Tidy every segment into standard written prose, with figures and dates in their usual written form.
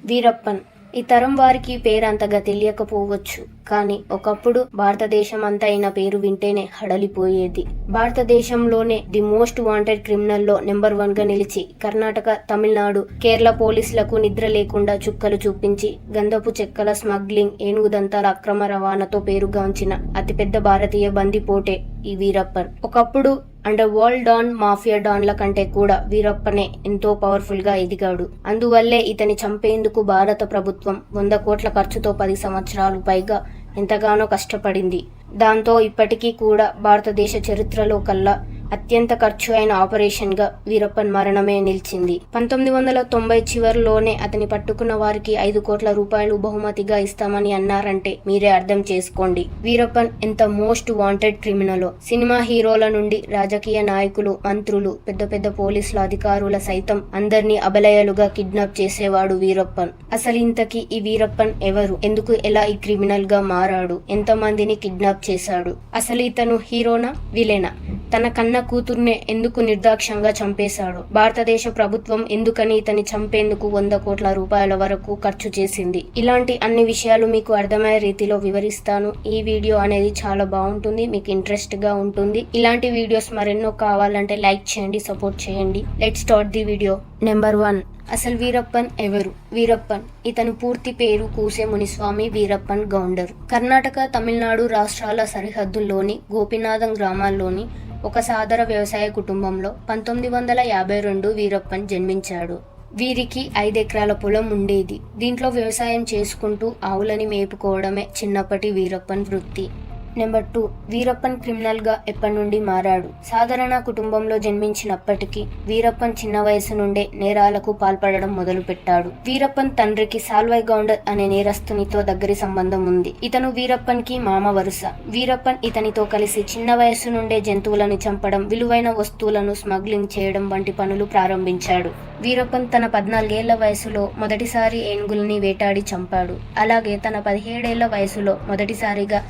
వీరప్పన్ ఈ తరం వారికి పేరంతగా తెలియకపోవచ్చు, కానీ ఒకప్పుడు భారతదేశం అంతా అయిన పేరు వింటేనే హడలిపోయేది. భారతదేశంలోనే ది మోస్ట్ వాంటెడ్ క్రిమినల్ లో నెంబర్ 1 గా నిలిచి కర్ణాటక, తమిళనాడు, కేరళ పోలీసులకు నిద్ర లేకుండా చుక్కలు చూపించి గంధపు చెక్కల స్మగ్లింగ్, ఏనుగుదంతాల అక్రమ రవాణాతో పేరుగాంచిన అతిపెద్ద భారతీయ బందిపోటే ఈ వీరప్పన్. ఒకప్పుడు అండర్ వరల్డ్ డాన్, మాఫియా డాన్ల కంటే కూడా వీరప్పనే ఎంతో పవర్ఫుల్ గా ఎదిగాడు. అందువల్లే ఇతని చంపేందుకు భారత ప్రభుత్వం 100 కోట్ల ఖర్చుతో 10 సంవత్సరాలు పైగా ఎంతగానో కష్టపడింది. దాంతో ఇప్పటికీ కూడా భారతదేశ చరిత్రలో కల్లా అత్యంత ఖర్చు అయిన ఆపరేషన్ గా వీరప్పన్ మరణమే నిలిచింది. 1990 చివరిలోనే అతని పట్టుకున్న వారికి 5 కోట్ల రూపాయలు బహుమతిగా ఇస్తామని అన్నారంటే మీరే అర్థం చేసుకోండి వీరప్పన్ ఎంత మోస్ట్ వాంటెడ్ క్రిమినలో. సినిమా హీరోల నుండి రాజకీయ నాయకులు, మంత్రులు, పెద్ద పెద్ద పోలీసుల అధికారుల సైతం అందరినీ అబలయలుగా కిడ్నాప్ చేసేవాడు వీరప్పన్. అసలు ఇంతకీ ఈ వీరప్పన్ ఎవరు? ఎందుకు, ఎలా ఈ క్రిమినల్ గా మారాడు? ఎంత మందిని కిడ్నాప్ చేశాడు? అసలు ఇతను హీరోనా, విలేనా? తన కన్న కూతుర్నే ఎందుకు నిర్దాక్ష్యంగా చంపేశాడు? భారతదేశ ప్రభుత్వం ఎందుకని ఇతని చంపేందుకు 100 కోట్ల రూపాయల వరకు ఖర్చు చేసింది? ఇలాంటి అన్ని విషయాలు మీకు అర్థమయ్యే రీతిలో వివరిస్తాను. ఈ వీడియో అనేది చాలా బాగుంటుంది, మీకు ఇంట్రెస్ట్ గా ఉంటుంది. ఇలాంటి వీడియోస్ మరెన్నో కావాలంటే లైక్ చేయండి, సపోర్ట్ చేయండి. Let start the video. Number 1, అసలు వీరప్పన్ ఎవరు? వీరప్పన్ ఇతను పూర్తి పేరు కూసే మునిస్వామి వీరప్పన్ గౌండర్. కర్ణాటక, తమిళనాడు రాష్ట్రాల సరిహద్దుల్లోని గోపినాథం గ్రామాల్లోని ఒక సాధారణ వ్యవసాయ కుటుంబంలో 1952 వీరప్పన్ జన్మించాడు. వీరికి 5 ఎకరాల పొలం ఉండేది. దీంట్లో వ్యవసాయం చేసుకుంటూ ఆవులని మేపుకోవడమే చిన్నప్పటి వీరప్పన్ వృత్తి. నెంబర్ 2, వీరప్పన్ క్రిమినల్ గా ఎప్పటి నుండి మారాడు? సాధారణ కుటుంబంలో జన్మించినప్పటికీ వీరప్పన్ చిన్న వయసు నుండే నేరాలకు పాల్పడడం మొదలు పెట్టాడు. వీరప్పన్ తండ్రికి సాల్వయ్ గౌండర్ అనే నేరస్తునితో దగ్గరి సంబంధం ఉంది. ఇతను వీరప్పన్ కి మామ వరుస. వీరప్పన్ ఇతనితో కలిసి చిన్న వయసు నుండే జంతువులను చంపడం, విలువైన వస్తువులను స్మగ్లింగ్ చేయడం వంటి పనులు ప్రారంభించాడు. వీరప్పన్ తన 14 ఏళ్ల వయసులో మొదటిసారి ఏనుగుల్ని వేటాడి చంపాడు. అలాగే తన 17 ఏళ్ల వయసులో మొదటిసారిగా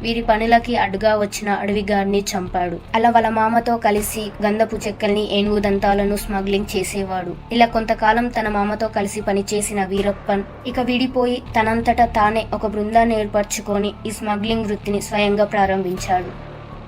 వీరి పనులకి అడ్డుగా వచ్చిన అడవిగాడిని చంపాడు. అలా వాళ్ళ మామతో కలిసి గంధపు చెక్కల్ని, ఏనుగుదంతాలను స్మగ్లింగ్ చేసేవాడు. ఇలా కొంతకాలం తన మామతో కలిసి పనిచేసిన వీరప్పన్ ఇక విడిపోయి తనంతటా తానే ఒక బృందాన్ని ఏర్పరచుకొని ఈ స్మగ్లింగ్ వృత్తిని స్వయంగా ప్రారంభించాడు.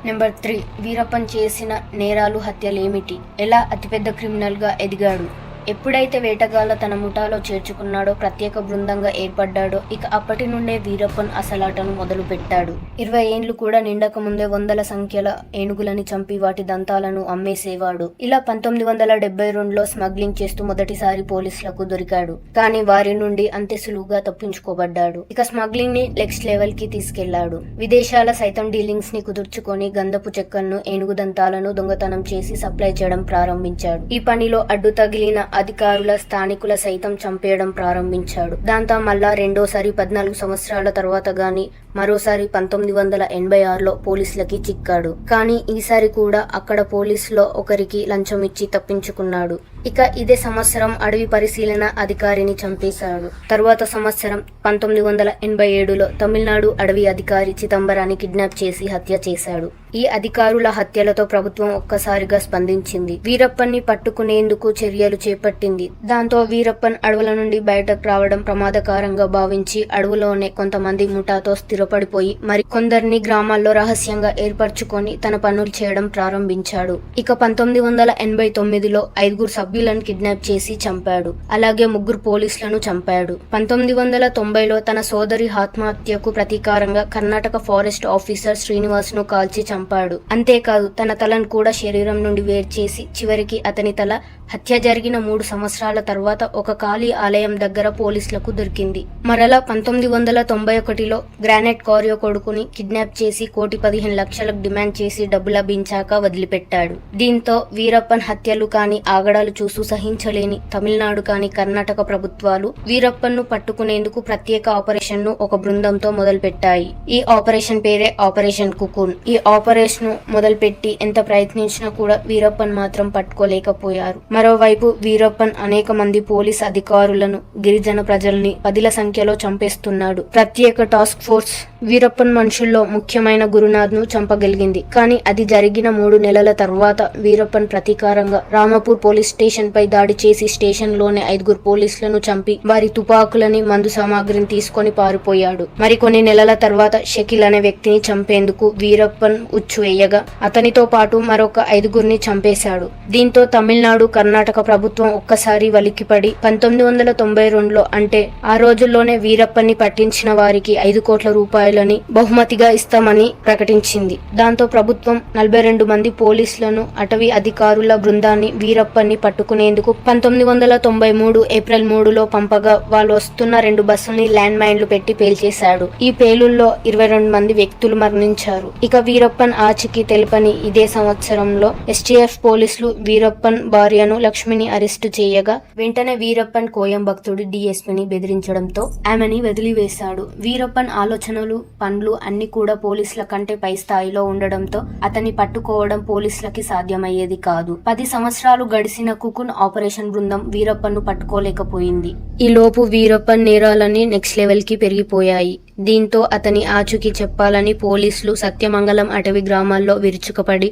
నెంబర్ 3, వీరప్పన్ చేసిన నేరాలు, హత్యలేమిటి? ఎలా అతిపెద్ద క్రిమినల్ గా ఎదిగాడు? ఎప్పుడైతే వేటగాళ్ళ తన ముఠాలో చేర్చుకున్నాడో, ప్రత్యేక బృందంగా ఏర్పడ్డాడో, ఇక అప్పటి నుండే వీరప్పన్ అసలాటను మొదలు పెట్టాడు. 20 ఏండ్లు కూడా నిండక ముందే వందల సంఖ్యల ఏనుగులని చంపి వాటి దంతాలను అమ్మేసేవాడు. ఇలా 1972లో స్మగ్లింగ్ చేస్తూ మొదటిసారి పోలీసులకు దొరికాడు. కానీ వారి నుండి అంతే సులువుగా తప్పించుకోబడ్డాడు. ఇక స్మగ్లింగ్ ని నెక్స్ట్ లెవెల్ కి తీసుకెళ్లాడు. విదేశాల సైతం డీలింగ్స్ ని కుదుర్చుకొని గంధపు చెక్కలను, ఏనుగు దంతాలను దొంగతనం చేసి సప్లై చేయడం ప్రారంభించాడు. ఈ పనిలో అడ్డు తగిలిన అధికారుల, స్థానికుల సైతం చంపేయడం ప్రారంభించాడు. దాంతో మళ్ళా రెండోసారి 14 సంవత్సరాల తర్వాత గాని మరోసారి 1986లో పోలీసులకి చిక్కాడు. కానీ ఈసారి కూడా అక్కడ పోలీసులో ఒకరికి లంచం ఇచ్చి తప్పించుకున్నాడు. ఇక ఇదే సంవత్సరం అడవి పరిశీలన అధికారిని చంపేశాడు. తరువాత సంవత్సరం 1987లో తమిళనాడు అడవి అధికారి చిదంబరాన్ని కిడ్నాప్ చేసి హత్య చేశాడు. ఈ అధికారుల హత్యలతో ప్రభుత్వం ఒక్కసారిగా స్పందించింది. వీరప్పన్ని పట్టుకునేందుకు చర్యలు చేపట్టింది. దాంతో వీరప్పన్ అడవుల నుండి బయటకు రావడం ప్రమాదకరంగా భావించి అడవులోనే కొంతమంది ముఠాతో స్థిరపడిపోయి మరి కొందరిని గ్రామాల్లో రహస్యంగా ఏర్పరచుకొని తన పనులు చేయడం ప్రారంభించాడు. ఇక 1989లో 5 సభ్యులను కిడ్నాప్ చేసి చంపాడు. అలాగే 3 పోలీసులను చంపాడు. 1990లో తన సోదరి ఆత్మహత్యకు ప్రతీకారంగా కర్ణాటక ఫారెస్ట్ ఆఫీసర్ శ్రీనివాస్ ను కాల్చి చంపాడు. అంతేకాదు తన తలను కూడా శరీరం నుండి వేరు చేసి చివరికి అతని తల హత్య జరిగిన 3 సంవత్సరాల తర్వాత ఒక ఖాళీ ఆలయం దగ్గర పోలీసులకు దొరికింది. మరలా 1991లో గ్రానైట్ కార్యో కొడుకుని కిడ్నాప్ చేసి 1,15,00,000 డిమాండ్ చేసి డబ్బు లభించాక వదిలిపెట్టాడు. దీంతో వీరప్పన్ హత్యలు కాని, ఆగడాలు చూసు సహించలేని తమిళనాడు కాని కర్ణాటక ప్రభుత్వాలు వీరప్పన్ ను పట్టుకునేందుకు ప్రత్యేక ఆపరేషన్ ను ఒక బృందంతో మొదలుపెట్టాయి. ఈ ఆపరేషన్ పేరే ఆపరేషన్ కుకున్. ఈ ఆపరేషన్ మొదలుపెట్టి ఎంత ప్రయత్నించినా కూడా వీరప్పన్ మాత్రం పట్టుకోలేకపోయారు. మరోవైపు వీరప్పన్ అనేక మంది పోలీస్ అధికారులను, గిరిజన ప్రజల్ని పదిల సంఖ్యలో చంపేస్తున్నాడు. ప్రత్యేక టాస్క్ ఫోర్స్ వీరప్పన్ మనుషుల్లో ముఖ్యమైన గురునాథ్ ను చంపగలిగింది. కానీ అది జరిగిన 3 నెలల తర్వాత వీరప్పన్ ప్రతీకారంగా రామపూర్ పోలీస్ స్టేషన్ పై దాడి చేసి స్టేషన్ లోనే 5 పోలీసులను చంపి వారి తుపాకులని, మందు సామాగ్రిని తీసుకొని పారిపోయాడు. మరికొన్ని నెలల తర్వాత షకీల్ అనే వ్యక్తిని చంపేందుకు వీరప్పన్ ఉచ్చు వేయగా అతనితో పాటు మరొక 5 చంపేశాడు. దీంతో తమిళనాడు, కర్ణాటక ప్రభుత్వం ఒక్కసారి వలిక్కిపడి 1992లో అంటే ఆ రోజుల్లోనే వీరప్పన్ని పట్టించిన వారికి 5 కోట్ల రూపాయలని బహుమతిగా ఇస్తామని ప్రకటించింది. దాంతో ప్రభుత్వం 42 మంది పోలీసులను, అటవీ అధికారుల బృందాన్ని వీరప్పన్ని పట్టుకునేందుకు 1993 ఏప్రిల్ 3లో పంపగా వాళ్ళు వస్తున్న 2 బస్సుల్ని ల్యాండ్ మైన్లు పెట్టి పేల్చేశాడు. ఈ పేలుల్లో 22 మంది వ్యక్తులు మరణించారు. ఇక వీరప్పన్ ఆచూకీ తెలుపని ఇదే సంవత్సరంలో ఎస్టీఎఫ్ పోలీసులు వీరప్పన్ భార్యను లక్ష్మిని అరెస్టు చేయగా వెంటనే వీరప్పన్ కోయంబత్తూరు డీఎస్పీని బెదిరించడంతో ఆమెని వదిలివేశాడు. వీరప్పన్ ఆలోచనలు, పనులు అన్ని కూడా పోలీసుల కంటే పై స్థాయిలో ఉండడంతో అతన్ని పట్టుకోవడం పోలీసులకి సాధ్యమయ్యేది కాదు. 10 సంవత్సరాలు గడిచిన కుకున్ ఆపరేషన్ బృందం వీరప్పన్ను పట్టుకోలేకపోయింది. ఈ లోపు వీరప్పన్ నేరాలన్నీ నెక్స్ట్ లెవెల్ కి పెరిగిపోయాయి. దీంతో అతని ఆచూకీ చెప్పాలని పోలీసులు సత్యమంగళం అటవీ గ్రామాల్లో విరుచుకుపడి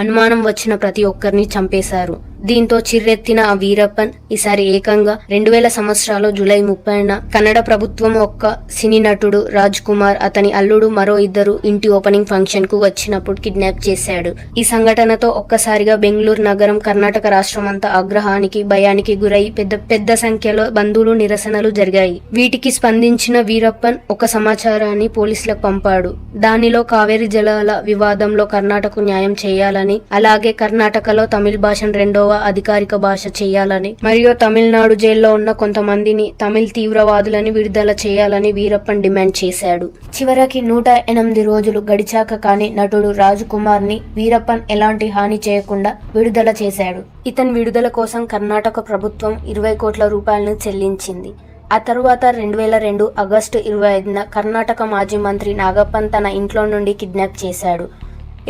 అనుమానం వచ్చిన ప్రతి ఒక్కరిని చంపేశారు. దీంతో చిర్రెత్తిన ఆ వీరప్పన్ ఈసారి ఏకంగా 2000 సంవత్సరాలు జూలై 30న కన్నడ ప్రభుత్వం ఒక్క సినీ నటుడు రాజ్ కుమార్, అతని అల్లుడు మరో 2 ఇంటి ఓపెనింగ్ ఫంక్షన్ కు వచ్చినప్పుడు కిడ్నాప్ చేశాడు. ఈ సంఘటనతో ఒక్కసారిగా బెంగళూరు నగరం, కర్ణాటక రాష్ట్రం అంతా ఆగ్రహానికి, భయానికి గురై పెద్ద సంఖ్యలో బంధువులు, నిరసనలు జరిగాయి. వీటికి స్పందించిన వీరప్పన్ ఒక సమాచారాన్ని పోలీసులకు పంపాడు. దానిలో కావేరీ జలాల వివాదంలో కర్ణాటకకు న్యాయం చేయాలని, అలాగే కర్ణాటకలో తమిళ భాషను 2వ అధికారిక భాష చేయాలని, మరియు తమిళనాడు జైల్లో ఉన్న కొంతమందిని తమిళ తీవ్రవాదులని విడుదల చేయాలని వీరప్పన్ డిమాండ్ చేశాడు. చివరికి 108 రోజులు గడిచాక కానీ నటుడు రాజ్ కుమార్ ని వీరప్పన్ ఎలాంటి హాని చేయకుండా విడుదల చేశాడు. ఇతని విడుదల కోసం కర్ణాటక ప్రభుత్వం 20 కోట్ల రూపాయలను చెల్లించింది. ఆ తరువాత 2002 ఆగస్టు 25న కర్ణాటక మాజీ మంత్రి నాగప్పన్ తన ఇంట్లో నుండి కిడ్నాప్ చేశాడు.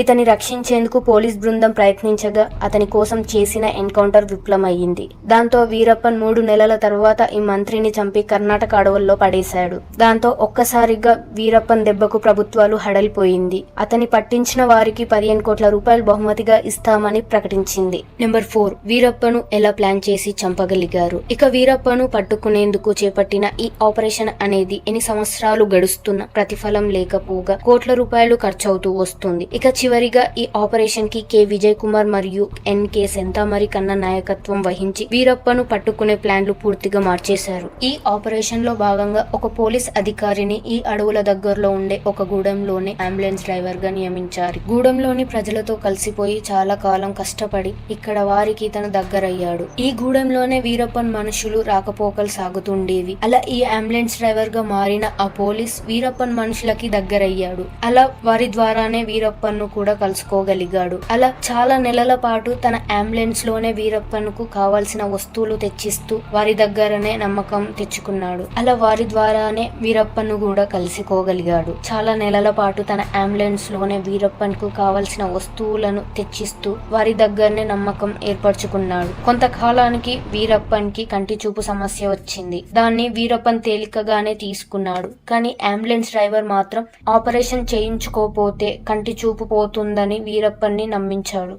ఇతని రక్షించేందుకు పోలీస్ బృందం ప్రయత్నించగా అతని కోసం చేసిన ఎన్కౌంటర్ విఫలమయ్యింది. దాంతో వీరప్పన్ 3 నెలల తరువాత ఈ మంత్రిని చంపి కర్ణాటక అడవుల్లో పడేశాడు. దాంతో ఒక్కసారిగా వీరప్పన్ దెబ్బకు ప్రభుత్వాలు హడలిపోయింది. అతని పట్టించిన వారికి 15 కోట్ల రూపాయలు బహుమతిగా ఇస్తామని ప్రకటించింది. నెంబర్ 4, వీరప్పను ఎలా ప్లాన్ చేసి చంపగలిగారు. ఇక వీరప్పను పట్టుకునేందుకు చేపట్టిన ఈ ఆపరేషన్ అనేది ఎన్ని సంవత్సరాలు గడుస్తున్నా ప్రతిఫలం లేకపోగా కోట్ల రూపాయలు ఖర్చవుతూ వస్తుంది. ఇక చివరిగా ఈ ఆపరేషన్ కి కె విజయ్ కుమార్ మరియు ఎన్కే సెంతామరి కన్నా నాయకత్వం వహించి వీరప్పను పట్టుకునే ప్లాన్లు పూర్తిగా మార్చేశారు. ఈ ఆపరేషన్ లో భాగంగా ఒక పోలీస్ అధికారిని ఈ అడవుల దగ్గరలో ఉండే ఒక గూడెంలోనే అంబులెన్స్ డ్రైవర్ గా నియమించారు. గూడెంలోని ప్రజలతో కలిసిపోయి చాలా కాలం కష్టపడి ఇక్కడ వారికి తన దగ్గరయ్యాడు. ఈ గూడెంలోనే వీరప్పన్ మనుషులు రాకపోకలు సాగుతుండేవి. అలా ఈ అంబులెన్స్ డ్రైవర్ గా మారిన ఆ పోలీస్ వీరప్పన్ మనుషులకి దగ్గరయ్యాడు. అలా వారి ద్వారానే వీరప్పన్ కూడా కలుసుకోగలిగాడు. అలా చాలా నెలల పాటు తన అంబులెన్స్ లోనే వీరప్పన్కు కావాల్సిన వస్తువులు తెచ్చిస్తూ వారి దగ్గరనే నమ్మకం తెచ్చుకున్నాడు. అలా వారి ద్వారానే వీరప్పన్ను కూడా కలుసుకోగలిగాడు. చాలా నెలల పాటు తన అంబులెన్స్ లోనే వీరప్పన్కు కావాల్సిన వస్తువులను తెచ్చిస్తూ వారి దగ్గరనే నమ్మకం ఏర్పరచుకున్నాడు. కొంతకాలానికి వీరప్పన్ కి కంటి చూపు సమస్య వచ్చింది. దాన్ని వీరప్పన్ తేలికగానే తీసుకున్నాడు. కానీ అంబులెన్స్ డ్రైవర్ మాత్రం ఆపరేషన్ చేయించుకోపోతే కంటి చూపు పోతుందని వీరప్పన్ని నమ్మించాడు.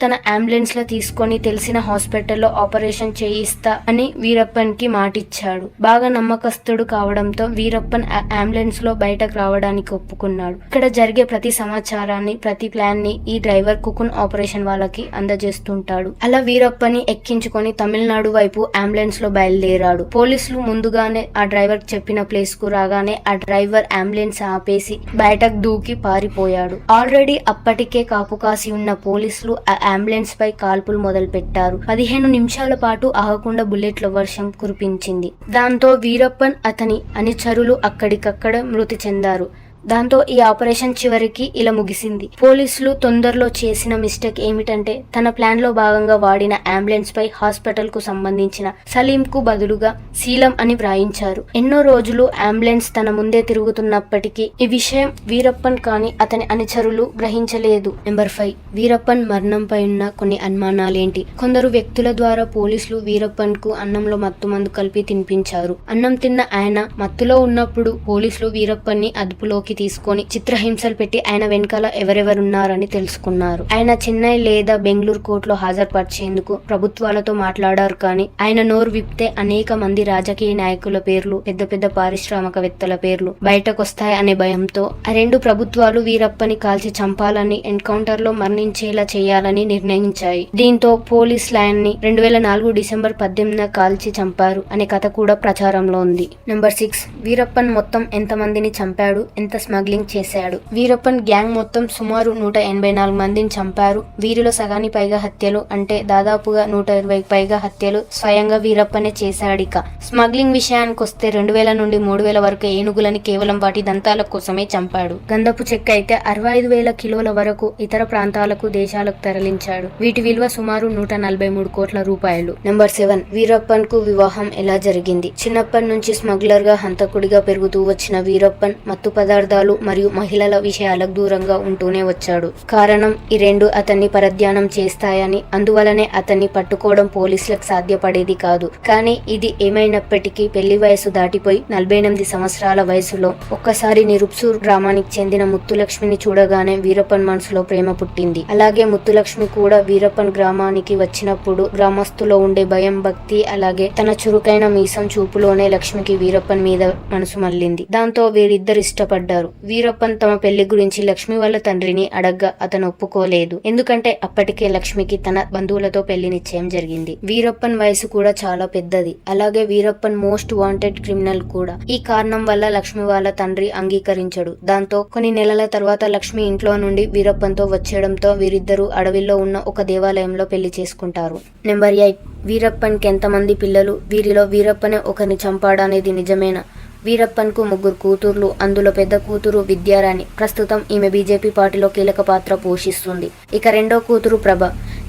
తన అంబులెన్స్ లో తీసుకొని తెలిసిన హాస్పిటల్లో ఆపరేషన్ చేయిస్తా అని వీరప్పన్ కి మాటిచ్చాడు. బాగా నమ్మకస్తుడు కావడంతో వీరప్పన్ అంబులెన్స్ లో బయటకు రావడానికి ఒప్పుకున్నాడు. ఇక్కడ జరిగే ప్రతి సమాచారాన్ని, ప్రతి ప్లాన్ ని ఈ డ్రైవర్ కుకున్ ఆపరేషన్ వాళ్ళకి అందజేస్తుంటాడు. అలా వీరప్పని ఎక్కించుకొని తమిళనాడు వైపు అంబులెన్స్ లో బయలుదేరాడు. పోలీసులు ముందుగానే ఆ డ్రైవర్ చెప్పిన ప్లేస్ కు రాగానే ఆ డ్రైవర్ అంబులెన్స్ ఆపేసి బయటకు దూకి పారిపోయాడు. ఆల్రెడీ అప్పటికే కాపు కాసి ఉన్న పోలీసులు ఆ అంబులెన్స్ పై కాల్పులు మొదలు పెట్టారు. 15 నిమిషాల పాటు ఆగకుండా బుల్లెట్ల వర్షం కురిపించింది. దాంతో వీరప్పన్, అతని అనుచరులు అక్కడికక్కడ మృతి చెందారు. దాంతో ఈ ఆపరేషన్ చివరికి ఇలా ముగిసింది. పోలీసులు తొందరలో చేసిన మిస్టేక్ ఏమిటంటే తన ప్లాన్ లో భాగంగా వాడిన అంబులెన్స్ పై హాస్పిటల్ కు సంబంధించిన సలీం కు బదులుగా శీలం అని వ్రాయించారు. ఎన్నో రోజులు అంబులెన్స్ తన ముందే తిరుగుతున్నప్పటికీ ఈ విషయం వీరప్పన్ కానీ అతని అనుచరులు గ్రహించలేదు. నెంబర్ 5 వీరప్పన్ మరణంపై ఉన్న కొన్ని అనుమానాలేంటి? కొందరు వ్యక్తుల ద్వారా పోలీసులు వీరప్పన్ కు అన్నంలో మత్తు మందు కలిపి తినిపించారు. అన్నం తిన్న ఆయన మత్తులో ఉన్నప్పుడు పోలీసులు వీరప్పన్ ని అదుపులోకి తీసుకొని చిత్రహింసలు పెట్టి ఆయన వెనకాల ఎవరెవరున్నారని తెలుసుకున్నారు. ఆయన చెన్నై లేదా బెంగళూరు కోర్టులో హాజరుపరిచేందుకు ప్రభుత్వాలతో మాట్లాడారు. కానీ ఆయన నోరు విప్తే అనేక మంది రాజకీయ నాయకుల పేర్లు, పెద్ద పెద్ద పారిశ్రామికవేత్తల పేర్లు బయటకొస్తాయి అనే భయంతో ఆ రెండు ప్రభుత్వాలు వీరప్పని కాల్చి చంపాలని, ఎన్కౌంటర్ లో మరణించేలా చేయాలని నిర్ణయించాయి. దీంతో పోలీస్ లైన్ ని 2004 డిసెంబర్ 18న కాల్చి చంపారు అనే కథ కూడా ప్రచారంలో ఉంది. నెంబర్ 6 వీరప్పన్ మొత్తం ఎంత మందిని చంపాడు, ఎంత స్మగ్లింగ్ చేశాడు? వీరప్పన్ గ్యాంగ్ మొత్తం సుమారు 184 మందిని చంపారు. వీరిలో సగానికి పైగా హత్యలు, అంటే దాదాపుగా 120కి పైగా హత్యలు స్వయంగా వీరప్పనే చేశాడిక. స్మగ్లింగ్ విషయానికి వస్తే 2000 నుండి 3000 వరకు ఏనుగులని కేవలం వాటి దంతాల కోసమే చంపాడు. గంధపు చెక్క అయితే 65,000 కిలోల వరకు ఇతర ప్రాంతాలకు, దేశాలకు తరలించాడు. వీటి విలువ సుమారు 143 కోట్ల రూపాయలు. నెంబర్ 7 వీరప్పన్ కు వివాహం ఎలా జరిగింది? చిన్నప్పటి నుంచి స్మగ్లర్ గా, హంతకుడిగా పెరుగుతూ వచ్చిన వీరప్పన్ మత్తు పదార్థాలు మరియు మహిళల విషయాలకు దూరంగా ఉంటూనే వచ్చాడు. కారణం ఈ రెండు అతన్ని పరధ్యానం చేస్తాయని, అందువలనే అతన్ని పట్టుకోవడం పోలీసులకు సాధ్యపడేది కాదు. కానీ ఇది ఏమైనప్పటికీ పెళ్లి వయసు దాటిపోయి 48 సంవత్సరాల వయసులో ఒక్కసారి నిరుప్సూర్ గ్రామానికి చెందిన ముత్తులక్ష్మిని చూడగానే వీరప్పన్ మనసులో ప్రేమ పుట్టింది. అలాగే ముత్తులక్ష్మి కూడా వీరప్పన్ గ్రామానికి వచ్చినప్పుడు గ్రామస్తులో ఉండే భయం, భక్తి, అలాగే తన చురుకైన మీసం చూపులోనే లక్ష్మికి వీరప్పన్ మీద మనసు మళ్ళింది. దాంతో వీరిద్దరు ఇష్టపడ్డారు. వీరప్పన్ తమ పెళ్లి గురించి లక్ష్మి వాళ్ళ తండ్రిని అడగ్గా అతను ఒప్పుకోలేదు. ఎందుకంటే అప్పటికే లక్ష్మికి తన బంధువులతో పెళ్లి నిశ్చయం జరిగింది. వీరప్పన్ వయసు కూడా చాలా పెద్దది. అలాగే వీరప్పన్ మోస్ట్ వాంటెడ్ క్రిమినల్ కూడా. ఈ కారణం వల్ల లక్ష్మి వాళ్ళ తండ్రి అంగీకరించడు. దాంతో కొన్ని నెలల తర్వాత లక్ష్మి ఇంట్లో నుండి వీరప్పన్ తో వచ్చేయడంతో వీరిద్దరూ అడవిలో ఉన్న ఒక దేవాలయంలో పెళ్లి చేసుకుంటారు. నెంబర్ 8 వీరప్పన్ కి ఎంతమంది పిల్లలు? వీరిలో వీరప్పనే ఒకరిని చంపాడనేది నిజమేనా? వీరప్పన్ కు 3 కూతుర్లు. అందులో పెద్ద కూతురు విద్యారాణి. ప్రస్తుతం ఈమె బీజేపీ పార్టీలో కీలక పాత్ర పోషిస్తుంది. ఇక రెండో కూతురు ప్రభ.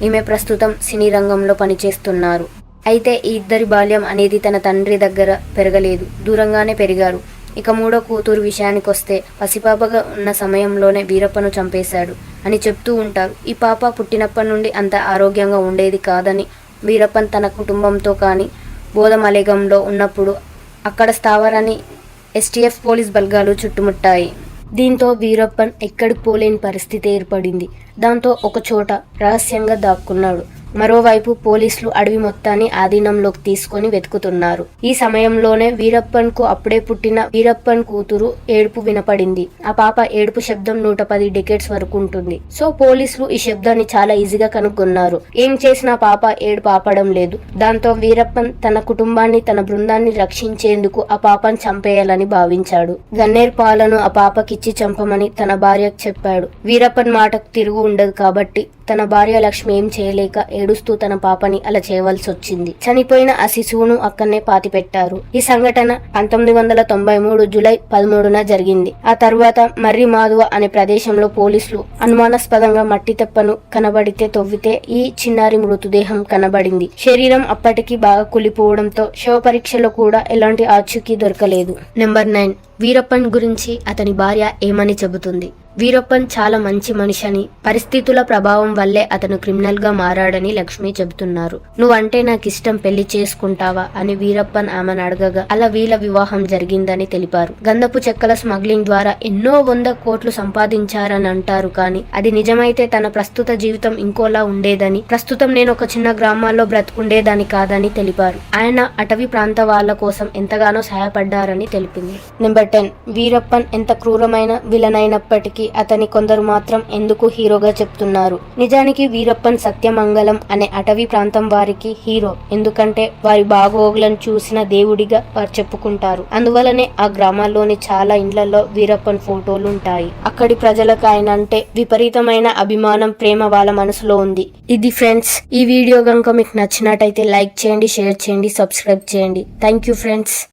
ఈమె ప్రస్తుతం సినీ రంగంలో పనిచేస్తున్నారు. అయితే ఈ ఇద్దరి బాల్యం అనేది తన తండ్రి దగ్గర పెరగలేదు, దూరంగానే పెరిగారు. ఇక మూడో కూతురు విషయానికి వస్తే పసిపాపగా ఉన్న సమయంలోనే వీరప్పను చంపేశాడు అని చెప్తూ ఉంటారు. ఈ పాప పుట్టినప్పటి నుండి అంత ఆరోగ్యంగా ఉండేది కాదని, వీరప్పన్ తన కుటుంబంతో కానీ బోధమలేగంలో ఉన్నప్పుడు అక్కడ స్థావరాన్ని STF పోలీస్ బలగాలు చుట్టుముట్టాయి. దీంతో వీరప్పన్ ఎక్కడికి పోలేని పరిస్థితి ఏర్పడింది. దాంతో ఒక చోట రహస్యంగా దాక్కున్నాడు. మరోవైపు పోలీసులు అడవి మొత్తాన్ని ఆధీనంలోకి తీసుకొని వెతుకుతున్నారు. ఈ సమయంలోనే వీరప్పన్ కు అప్పుడే పుట్టిన వీరప్పన్ కూతురు ఏడుపు వినపడింది. ఆ పాప ఏడుపు శబ్దం 110 డెకేడ్స్ వరకు ఉంటుంది. సో పోలీసులు ఈ శబ్దాన్ని చాలా ఈజీగా కనుగొన్నారు. ఏం చేసినా పాప ఏడుపు ఆపడం లేదు. దాంతో వీరప్పన్ తన కుటుంబాన్ని, తన బృందాన్ని రక్షించేందుకు ఆ పాపను చంపేయాలని భావించాడు. గన్నేరు పాలను ఆ పాపకిచ్చి చంపమని తన భార్యకు చెప్పాడు. వీరప్పన్ మాటకు తిరుగు ఉండదు కాబట్టి తన భార్య లక్ష్మి ఏం చేయలేక ఏడుస్తూ తన పాపని అలా చేయవలసి వచ్చింది. చనిపోయిన ఆ శిశువును అక్కడనే పాతిపెట్టారు. ఈ సంఘటన 1993 జూలై 13న జరిగింది. ఆ తర్వాత మర్రి మాధవ అనే ప్రదేశంలో పోలీసులు అనుమానాస్పదంగా మట్టి తెప్పను కనబడితే తవ్వితే ఈ చిన్నారి మృతదేహం కనబడింది. శరీరం అప్పటికి బాగా కులిపోవడంతో శవ పరీక్షలో కూడా ఎలాంటి ఆచూకీ దొరకలేదు. నెంబర్ 9 వీరప్పన్ గురించి అతని భార్య ఏమని చెబుతుంది? వీరప్పన్ చాలా మంచి మనిషి అని, పరిస్థితుల ప్రభావం వల్లే అతను క్రిమినల్ గా మారాడని లక్ష్మి చెబుతున్నారు. నువ్వంటే నాకు ఇష్టం, పెళ్లి చేసుకుంటావా అని వీరప్పన్ ఆమెను అడగగా అలా వీళ్ళ వివాహం జరిగిందని తెలిపారు. గంధపు చెక్కల స్మగ్లింగ్ ద్వారా ఎన్నో 100 కోట్లు సంపాదించారని అంటారు. కానీ అది నిజమైతే తన ప్రస్తుత జీవితం ఇంకోలా ఉండేదని, ప్రస్తుతం నేను ఒక చిన్న గ్రామాల్లో బ్రతుకుండేదాని కాదని తెలిపారు. ఆయన అటవీ ప్రాంత వాళ్ళ కోసం ఎంతగానో సహాయపడ్డారని తెలిపింది. నెంబర్ 10 వీరప్పన్ ఎంత క్రూరమైన విలన్ అయినప్పటికీ అతని కొందరు మాత్రం ఎందుకు హీరోగా చెప్తున్నారు? నిజానికి వీరప్పన్ సత్యమంగళం అనే అటవీ ప్రాంతం వారికి హీరో. ఎందుకంటే వారి బాగోగులను చూసిన దేవుడిగా వారు చెప్పుకుంటారు. అందువలనే ఆ గ్రామాల్లోని చాలా ఇండ్లలో వీరప్పన్ ఫోటోలు ఉంటాయి. అక్కడి ప్రజలకు ఆయన అంటే విపరీతమైన అభిమానం, ప్రేమ వాళ్ళ మనసులో ఉంది. ఇది ఫ్రెండ్స్, ఈ వీడియో కనుక మీకు నచ్చినట్టయితే లైక్ చేయండి, షేర్ చేయండి, సబ్స్క్రైబ్ చేయండి. Thank you friends.